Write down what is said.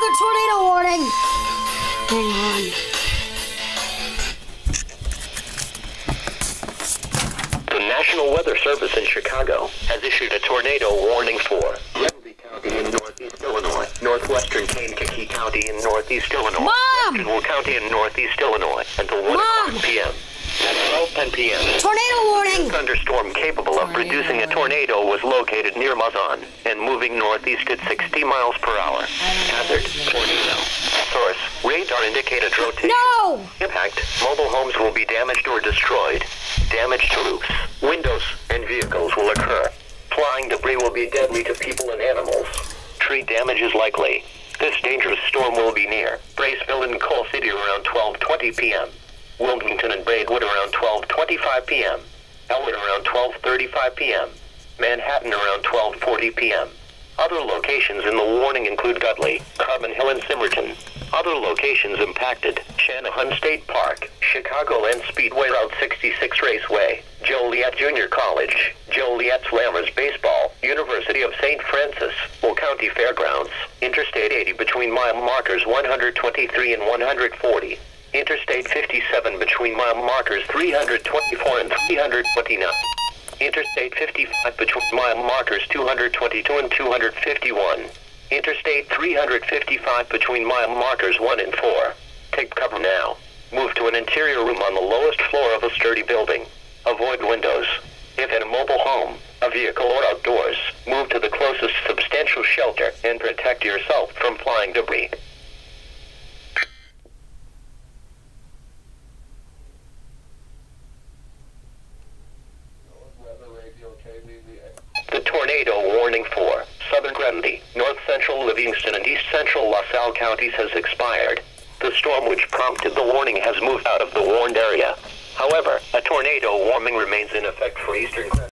another tornado warning. Hang on. The National Weather Service in Chicago has issued a tornado warning for Lebanon County in northeast Illinois, northwestern Kankakee County in northeast Illinois, Mom! Western County in northeast Illinois until 1 o'clock p.m. At 12:10 p.m. Tornado warning. A thunderstorm capable of producing a tornado was located near Mazan and moving northeast at 60 miles per hour. Hazard, tornado. Source, radar indicated rotation. No! Impact, mobile homes will be damaged or destroyed. Damage to roofs, windows, and vehicles will occur. Flying debris will be deadly to people and animals. Tree damage is likely. This dangerous storm will be near Braceville and Coal City around 12:20 p.m. Wilmington and Braidwood around 12:25 p.m. Elwood around 12:35 p.m. Manhattan around 12:40 p.m. Other locations in the warning include Dudley, Carbon Hill, and Simmerton. Other locations impacted: Shanahan State Park, Chicago Land Speedway, Route 66 Raceway, Joliet Junior College, Joliet Slammers Baseball, University of St. Francis, Will County Fairgrounds, Interstate 80 between mile markers 123 and 140, Interstate 57 between mile markers 324 and 329, Interstate 55 between mile markers 222 and 251, Interstate 355 between mile markers 1 and 4. Take cover now. Move to an interior room on the lowest floor of a sturdy building. Avoid windows. If in a mobile home, a vehicle, or outdoors, move to the closest substantial shelter and protect yourself from flying debris. The tornado warning for southern Grundy, north central Livingston, and east central LaSalle counties has expired. The storm which prompted the warning has moved out of the warned area. However, a tornado warning remains in effect for eastern